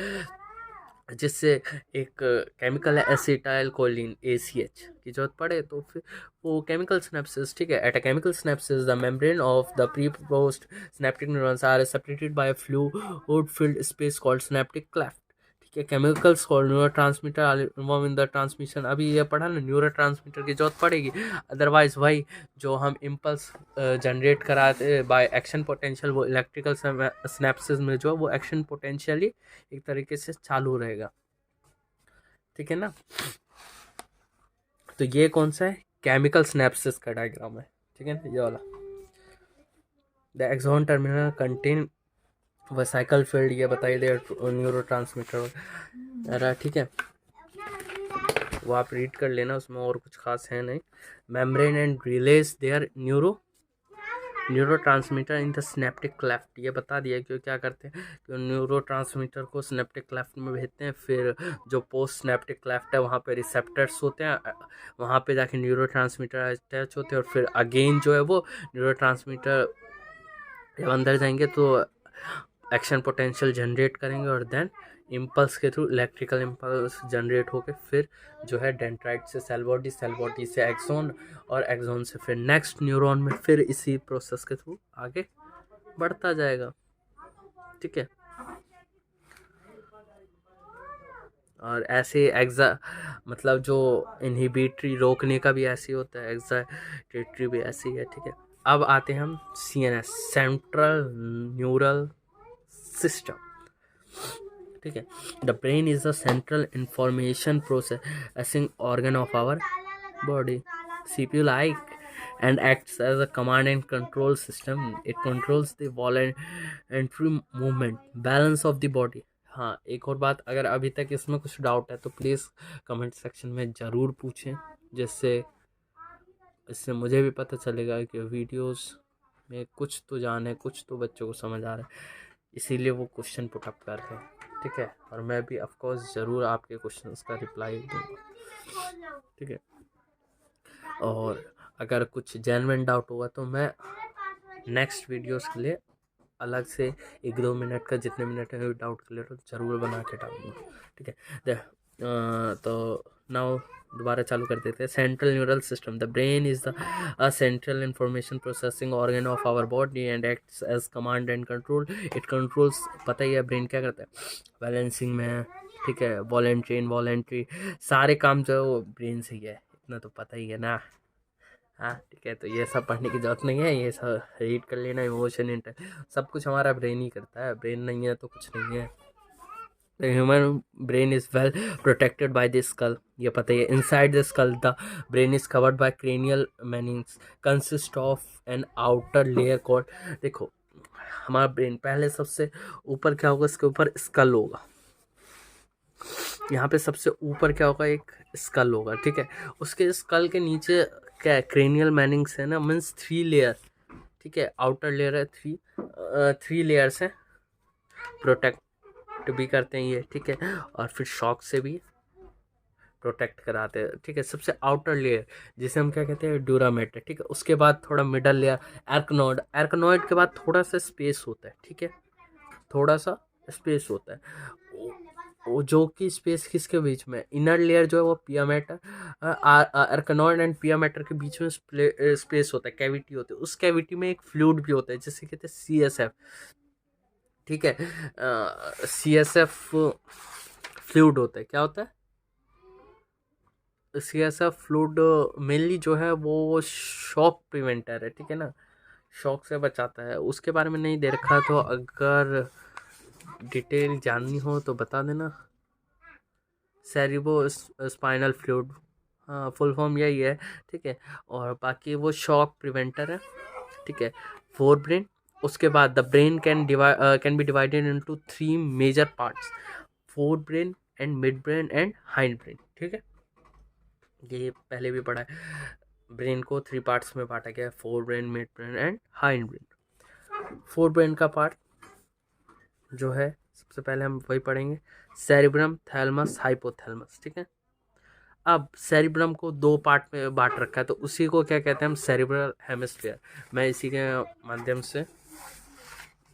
जिससे एक केमिकल है एसिटाइल कोलिन ACH की जरूरत पड़े, तो फिर वो केमिकल सिनेप्सिस। ठीक है, at a chemical synapsis the membrane of the pre post synaptic neurons are separated by fluid filled space called synaptic cleft. ठीक है, chemicals called neurotransmitter are involve in the transmission. अभी ये पढ़ा ना, neurotransmitter की जरूरत पड़ेगी, अदरवाइज वही जो हम इम्पल्स जनरेट कराते बाय एक्शन पोटेंशियल, वो इलेक्ट्रिकल सिनेप्सिस में जो वो एक्शन पोटेंशियली एक तरीके से चालू रहेगा। ठीक है ना, तो ये कौन सा है, केमिकल सिनेप्सिस का डायग्राम है। ठीक है ना, ये वाला। The axon terminal contain vesicle filled, ये बताइए दे न्यूरो ट्रांसमीटर। ठीक है, वो आप रीड कर लेना, उसमें और कुछ खास है नहीं। Membrane and release their neuro transmitter in the synaptic cleft, ये बता दिया क्यों क्या करते हैं, कि न्यूरो ट्रांसमीटर को सिनेप्टिक क्लेफ्ट में भेजते हैं, फिर जो पोस्ट सिनेप्टिक क्लेफ्ट है वहाँ पे रिसेप्टर्स होते हैं, वहाँ पे जाके न्यूरो ट्रांसमीटर अटैच होते हैं, और फिर अगेन जो है वो न्यूरो ट्रांसमीटर जब अंदर जाएंगे तो एक्शन पोटेंशियल जनरेट करेंगे, और देन इम्पल्स के थ्रू इलेक्ट्रिकल इम्पल्स जनरेट होकर फिर जो है डेंड्राइट से सेल बॉडी से एक्सोन, और एक्सोन से फिर नेक्स्ट न्यूरॉन में, फिर इसी प्रोसेस के थ्रू आगे बढ़ता जाएगा। ठीक है, और ऐसे मतलब जो इनहिबिटरी रोकने का भी ऐसे होता है, एक्साइटेटरी भी ऐसे ही है। ठीक है, अब आते हैं हम CNS, सेंट्रल न्यूरल सिस्टम। ठीक है, the brain is the central information processing organ of our body, CPU like, and acts as a command and control system। It controls the voluntary movement, balance of the body। हाँ, एक और बात, अगर अभी तक इसमें कुछ डाउट है तो प्लीज़ कमेंट सेक्शन में ज़रूर पूछें, जिससे इससे मुझे भी पता चलेगा कि वीडियोस में कुछ तो जान है, कुछ तो बच्चों को समझ आ रहा है, इसीलिए वो क्वेश्चन पुट अप कर रहे हैं। ठीक है, और मैं भी ऑफ कोर्स ज़रूर आपके क्वेश्चंस का रिप्लाई दूंगा। ठीक है, और अगर कुछ जेन्युइन डाउट होगा तो मैं नेक्स्ट वीडियोस के लिए अलग से 1-2 मिनट का, जितने मिनट है डाउट क्लियर हो ज़रूर बना के डालूंगा। ठीक है, तो नाउ दोबारा चालू कर देते हैं। Central neural system, the brain is the central information processing organ of our body and acts as command and control. It controls, पता ही है ब्रेन क्या करता है, बैलेंसिंग में है। ठीक है, वॉलेंट्री इनवॉलेंट्री सारे काम जो ब्रेन से ही है, इतना तो पता ही है ना। हाँ ठीक है, तो ये सब पढ़ने की जरूरत नहीं है, ये सब रीड कर लेना। इमोशन इंटर सब कुछ हमारा ब्रेन ही करता है, ब्रेन नहीं है तो कुछ नहीं है। The human brain is well protected by the skull. ये पता ही है। Inside the skull, the brain is covered by cranial meninges, consist of an outer layer called, देखो हमारा ब्रेन पहले सबसे ऊपर क्या होगा, इसके ऊपर स्कल होगा। यहाँ पे सबसे ऊपर क्या होगा, एक स्कल होगा, ठीक है। उसके स्कल के नीचे क्या है, क्रेनियल मैनिंग्स है ना, मीन्स 3 लेयर, ठीक है। आउटर लेयर है, 3 लेयर्स हैं, प्रोटेक्ट भी करते हैं ये, ठीक है। और फिर शॉक से भी प्रोटेक्ट कराते हैं, ठीक है। सबसे आउटर लेयर जिसे हम क्या कहते हैं, ड्यूरामेट, ठीक है। उसके बाद थोड़ा मिडल लेयर एर्कनोइड, एर्कनोइड के बाद थोड़ा सा स्पेस होता है, ठीक है, थोड़ा सा स्पेस होता है। वो जो कि स्पेस किसके बीच में, इनर लेयर जो है वो पियामेटर, एर्कनोइड एंड पियामेटर के बीच में स्पेस होता है, कैविटी होती है। उस कैविटी में एक फ्लूइड भी होता है जिसे कहते हैं CSF, ठीक है। CSF फ्लूइड होता है, क्या होता है, CSF फ्लूइड मेनली जो है वो शॉक प्रिवेंटर है, ठीक है ना, शॉक से बचाता है। उसके बारे में नहीं दे रखा, तो अगर डिटेल जाननी हो तो बता देना। सेरिब्रो स्पाइनल फ्लूइड, हाँ फुल फॉर्म यही है, ठीक है। और बाकी वो शॉक प्रिवेंटर है, ठीक है। फोर ब्रेन, उसके बाद the brain can be divided into 3 major parts, fore brain and mid brain and hind brain, ठीक है। ये पहले भी पढ़ा है। ब्रेन को 3 पार्ट्स में बांटा गया है, fore brain, mid brain and hind brain. Fore brain का पार्ट जो है सबसे पहले हम वही पढ़ेंगे, सेरिब्रम, थैलमस, हाइपोथैलमस, ठीक है। अब सेरिब्रम को 2 पार्ट में बांट रखा है, तो उसी को क्या कहते हैं हम, सेरिब्रल हेमिस्फीयर। मैं इसी के माध्यम से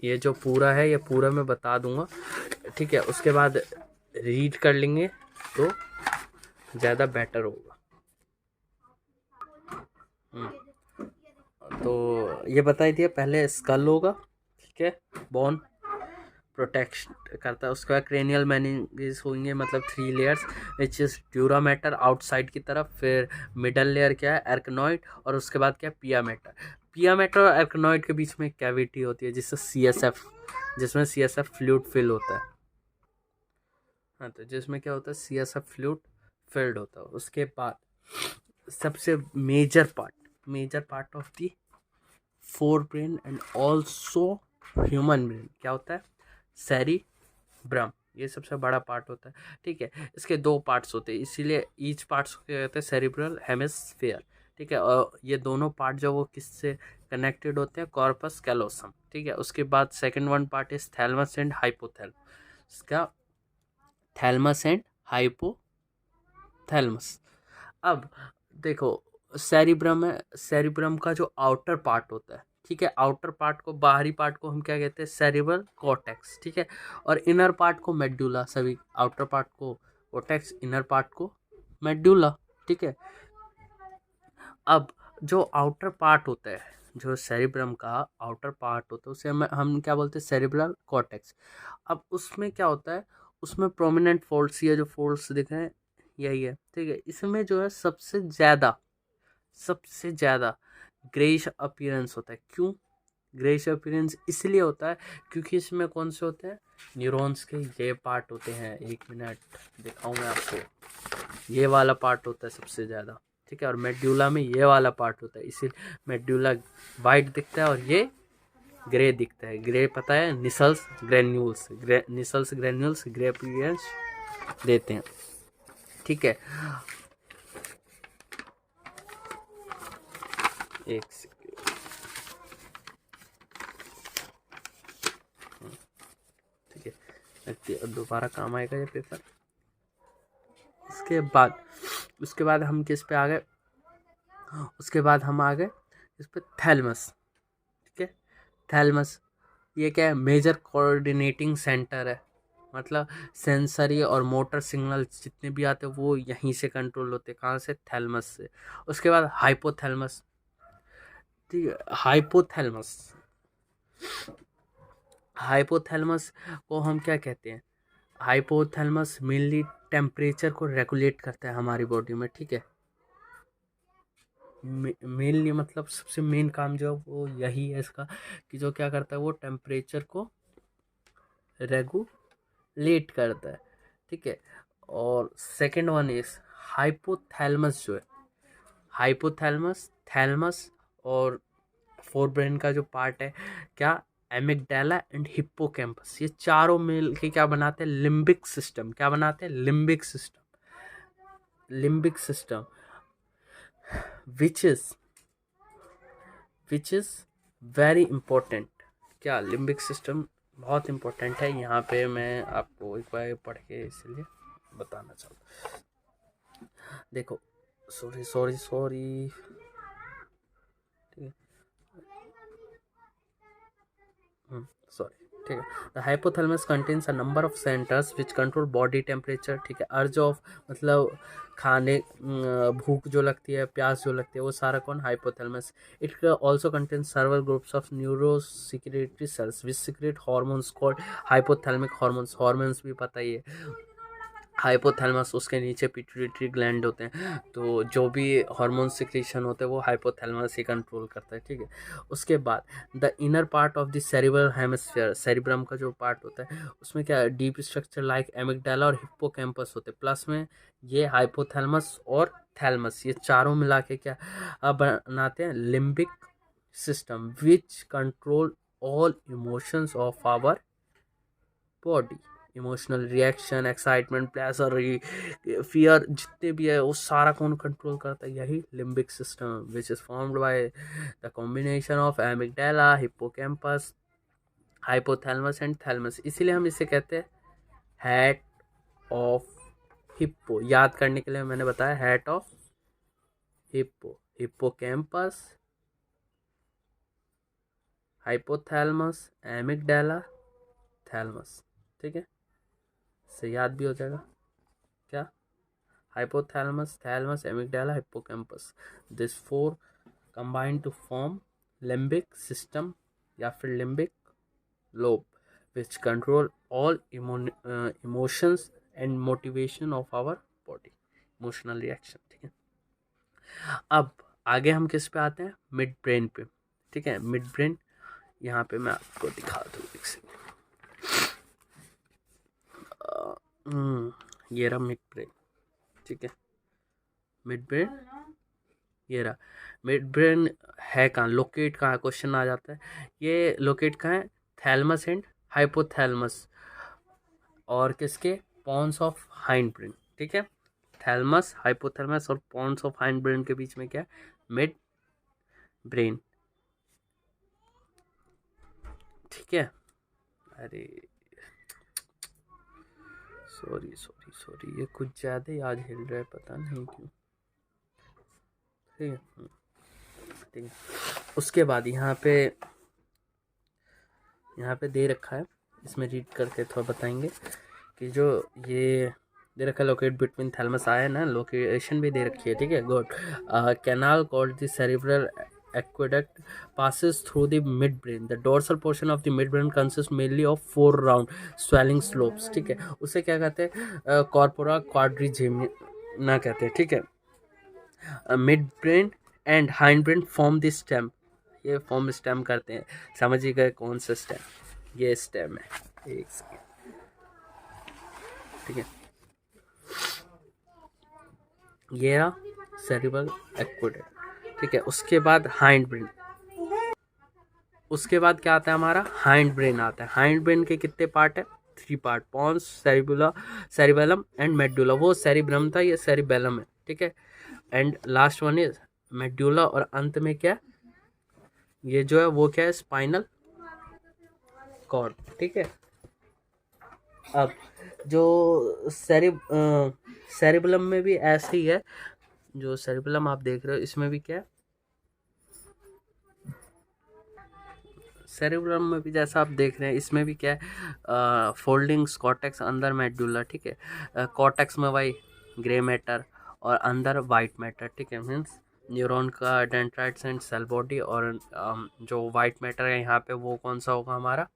ये जो पूरा है ये पूरा मैं बता दूंगा, ठीक है। उसके बाद रीड कर लेंगे तो ज़्यादा बेटर होगा। तो ये बताई दिया, पहले स्कल होगा, ठीक है, बोन प्रोटेक्शन करता है। उसके बाद क्रेनियल मेनिंजेस होंगे, मतलब 3 layers which is dura mater outside की तरफ, फिर मिडल लेयर क्या है, एर्कनोइड, और उसके बाद क्या है, पियामेटर। पियामेटर और एर्कनोइड के बीच में कैविटी होती है जिसमें CSF फ्लूइड फिल होता है, हाँ, तो जिसमें क्या होता है, CSF फ्लूइड फिल्ड होता है। उसके बाद सबसे major part of the fore brain and also human brain क्या होता है, सेरिब्रम, ये सबसे बड़ा पार्ट होता है, ठीक है। इसके 2 पार्ट्स होते हैं, इसीलिए ईच पार्ट्स को क्या कहते हैं, सेरिब्रल हेमिस्फीयर, ठीक है। और ये दोनों पार्ट जो वो किससे कनेक्टेड होते हैं, कॉर्पस कैलोसम, ठीक है। उसके बाद second one part is thalamus and hypothalamus, इसका थैलमस एंड हाइपोथैलमस। अब देखो, सेरिब्रम है, सेरिब्रम का जो आउटर पार्ट होता है, ठीक है, आउटर पार्ट को, बाहरी पार्ट को हम क्या कहते हैं, सेरिब्रल कॉर्टेक्स, ठीक है। और इनर पार्ट को मेडुला, सभी आउटर पार्ट को कॉर्टेक्स, इनर पार्ट को मेडुला, ठीक है। अब जो आउटर पार्ट होता है, जो सेरिब्रम का आउटर पार्ट होता है, उसे हम क्या बोलते हैं, सेरिब्रल कॉर्टेक्स। अब उसमें क्या होता है, उसमें प्रोमिनेंट फोल्ड्स, ये जो फोल्ड्स दिख रहे हैं यही है, ठीक है। इसमें जो है सबसे ज़्यादा ग्रेइश अपीयरेंस होता है। क्यों ग्रेइश अपीयरेंस? इसलिए होता है क्योंकि इसमें कौन से होते हैं, न्यूरॉन्स के ये पार्ट होते हैं, 1 मिनट दिखाऊं मैं आपको, ये वाला पार्ट होता है सबसे ज़्यादा, ठीक है। और मेड्यूला में ये वाला पार्ट होता है, इसीलिए मेड्यूला वाइट दिखता है और ये ग्रे दिखता है। ग्रे पता है, निसल्स ग्रेन्यूल्स ग्रे अपीयरेंस देते हैं, ठीक है। एक सेकेंड, ठीक है, दोबारा काम आएगा ये पेपर। उसके बाद हम किस पे आ गए, उसके बाद हम आ गए इस पे, थैलमस, ठीक है। थैलमस ये क्या है, मेजर कोऑर्डिनेटिंग सेंटर है, मतलब सेंसरी और मोटर सिग्नल जितने भी आते हैं वो यहीं से कंट्रोल होते हैं, कहाँ से, थैलमस से। उसके बाद हाइपोथैलमस, ठीक है। हाइपोथैलमस को हम क्या कहते हैं, हाइपोथैलमस मेनली टेम्परेचर को रेगुलेट करता है हमारी बॉडी में, ठीक है। मेनली मतलब सबसे मेन काम जो है वो यही है इसका, कि जो क्या करता है वो टेम्परेचर को रेगुलेट करता है, ठीक है। और सेकंड वन इज हाइपोथैलेमस, जो है हाइपोथैलेमस, थैलेमस और फोर ब्रेन का जो पार्ट है क्या, एमिगडाला एंड हिप्पोकैम्पस, ये चारों मिल के क्या बनाते हैं, लिम्बिक सिस्टम। क्या बनाते हैं, limbic system. Limbic system which is very important. क्या, लिम्बिक सिस्टम बहुत इंपॉर्टेंट है। यहाँ पे मैं आपको एक बार पढ़ के इसलिए बताना चाहूँ। देखो, सॉरी सॉरी सॉरी, ठीक है, सॉरी, ठीक है। The hypothalamus contains a number of centres which control body temperature, ठीक है। अर्ज ऑफ मतलब खाने, भूख जो लगती है, प्यास जो लगती है, वो सारा कौन, hypothalamus. It also contains several groups of neuro secretory cells which secrete hormones called hypothalamic hormones. Hormones भी पता ही है, हाइपोथैलेमस, उसके नीचे पिट्यूटरी ग्लैंड होते हैं, तो जो भी हार्मोन सिक्रीशन होते हैं वो हाइपोथैलेमस ही कंट्रोल करता है, ठीक है। उसके बाद the inner part of the cerebral hemisphere, cerebrum का जो पार्ट होता है उसमें क्या डीप स्ट्रक्चर लाइक एमिगडाला और हिप्पोकैम्पस होते हैं, प्लस में ये हाइपोथैलेमस और थैलेमस, ये चारों मिला के क्या बनाते हैं, limbic system which control all emotions of our body. Emotional reaction, excitement, pleasure, fear, जितने भी है वो सारा कौन कंट्रोल करता है, यही limbic system which is formed by the combination of amygdala, hippocampus, hypothalamus and thalamus. इसीलिए हम इसे कहते हैं हेड ऑफ हिप्पो। याद करने के लिए मैंने बताया head of hippo, hippocampus, hypothalamus, amygdala, thalamus, ठीक है, से याद भी हो जाएगा। क्या, hypothalamus, thalamus, amygdala, hippocampus. This four combine to form limbic system या फिर limbic lobe, which control all emotions and motivation of our body, emotional reaction, ठीक है। अब आगे हम किस पे आते हैं, मिड ब्रेन पे, ठीक है। मिड ब्रेन यहाँ पे मैं आपको दिखा दूँ एक सेकंड। ये रहा मिड ब्रेन, ठीक है। मिड ब्रेन ये रहा। मिड ब्रेन है कहाँ, लोकेट कहाँ, क्वेश्चन आ जाता है। ये लोकेट कहाँ है, थैलमस एंड हाइपोथैलेमस और किसके, पॉन्स ऑफ हाइंड ब्रेन, ठीक है। थैलमस, हाइपोथैलेमस और पॉन्स ऑफ हाइंड ब्रेन के बीच में क्या है, मिड ब्रेन, ठीक है। अरे सॉरी सॉरी सॉरी, ये कुछ ज़्यादा ही आज हिल रहा है, पता नहीं क्यों, ठीक है, ठीक है। उसके बाद यहाँ पे दे रखा है, इसमें रीड करके थोड़ा बताएंगे कि जो ये दे रखा है, लोकेट बिटवीन थैलमस आया ना, लोकेशन भी दे रखी है, ठीक है, good. Canal called the cerebral aqueduct passes through the midbrain. The dorsal portion of the midbrain consists mainly of 4 round swelling slopes, ठीक है। उसे क्या कहते हैं, कॉर्पोरा क्वाड्रिजेमिना कहते हैं, ठीक है। Mid brain and hind brain form the stem, ये फॉर्म स्टेम करते हैं, समझ ही गए कौन सा स्टेम, ये स्टेम है, एक सेकेंड, ठीक है। ये रहा सेरिब्रल एक्वेडक्ट, ठीक है। उसके बाद हाइंड ब्रेन, उसके बाद क्या आता है हमारा, हाइंड ब्रेन आता है। हाइंड ब्रेन के कितने पार्ट है, 3 part, pons, cerebellum and medulla. वो सेरिब्रम था, ये सेरिबेलम है, ठीक है। And last one is medulla, और अंत में क्या, ये जो है वो क्या है, स्पाइनल कॉर्ड, ठीक है। अब जो सेरिबेलम में भी ऐसे ही है, जो सेरिबेलम आप देख रहे हो इसमें भी क्या है, सेरिब्रम में भी जैसा आप देख रहे हैं इसमें भी क्या है, फोल्डिंग्स, कॉर्टेक्स, अंदर मेडुला, ठीक है। कॉर्टेक्स में वही ग्रे मैटर और अंदर वाइट मैटर, ठीक है। मीन्स न्यूरॉन का डेंड्राइट्स एंड सेल बॉडी, और जो वाइट मैटर है यहाँ पे वो कौन सा होगा हमारा,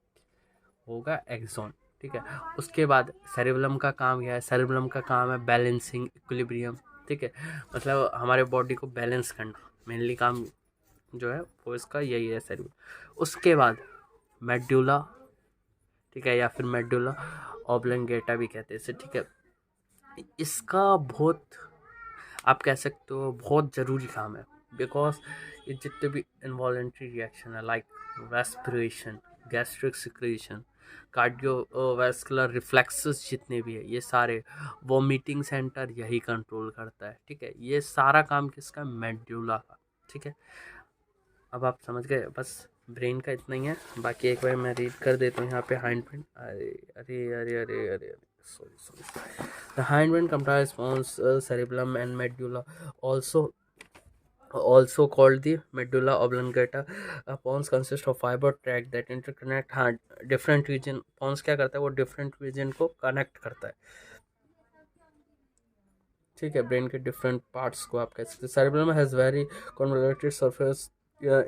होगा एक्सॉन, ठीक है। उसके बाद सेरिबेलम का काम क्या है, सेरिबेलम का काम है बैलेंसिंग, इक्विलिब्रियम, ठीक है, मतलब हमारे बॉडी को बैलेंस करना, मेनली काम जो है वो इसका यही है सेरिब्रम। उसके बाद मेडुला, ठीक है, या फिर मेडुला ऑब्लंगेटा भी कहते हैं इसे, ठीक है। इसका बहुत, आप कह सकते हो बहुत ज़रूरी काम है, बिकॉज ये जितने भी इनवॉलेंट्री रिएक्शन है like respiration, gastric secretion, cardiovascular reflexes जितने भी है, ये सारे वॉमिटिंग सेंटर यही कंट्रोल करता है, ठीक है। ये सारा काम किसका, मेडुला का, ठीक है। अब आप समझ गए, बस ब्रेन का इतना ही है। बाकी एक बार मैं रीड कर देता हूँ यहाँ पे हाइंड, अरे अरे अरे अरे अरे, sorry, sorry. The hindbrain comprises pons, cerebellum, and medulla. Also called the medulla oblongata. Pons consist of fiber tract that interconnect different region. Pons क्या करता है, वो different region को connect करता है, ठीक है, ब्रेन के डिफरेंट पार्ट्स को आप कह सकते हैं। Cerebrum has very convoluted surface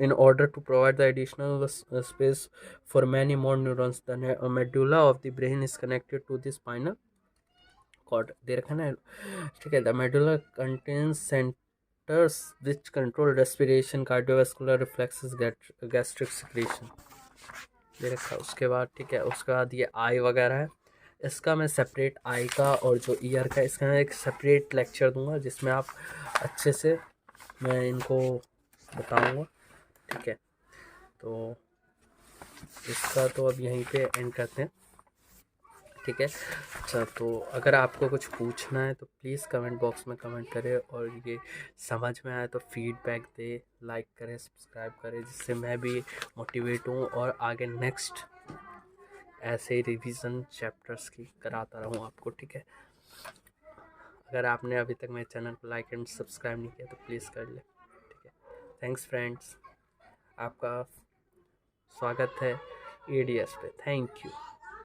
in order to provide the additional space for many more neurons. The medulla of the brain is connected to the spinal cord, दे रखा है ना, ठीक है। The medulla contains centers which control respiration, cardiovascular reflexes, gastric secretion, दे रखा है। उसके बाद, ठीक है, उसके बाद ये आई वगैरह है। इसका मैं सेपरेट आई का और जो ईयर का, इसका मैं एक सेपरेट लेक्चर दूंगा जिसमें आप अच्छे से मैं इनको बताऊंगा, ठीक है। तो इसका तो अब यहीं पे एंड करते हैं, ठीक है। अच्छा, तो अगर आपको कुछ पूछना है तो प्लीज़ कमेंट बॉक्स में कमेंट करें, और ये समझ में आए तो फीडबैक दे, लाइक करें, सब्सक्राइब करें, जिससे मैं भी मोटिवेट हूँ और आगे नेक्स्ट ऐसे ही रिवीजन चैप्टर्स की कराता रहूँ आपको, ठीक है। अगर आपने अभी तक मेरे चैनल को लाइक एंड सब्सक्राइब नहीं किया तो प्लीज़ कर ले, ठीक है। थैंक्स फ्रेंड्स, आपका स्वागत है एडीएस पे, थैंक यू।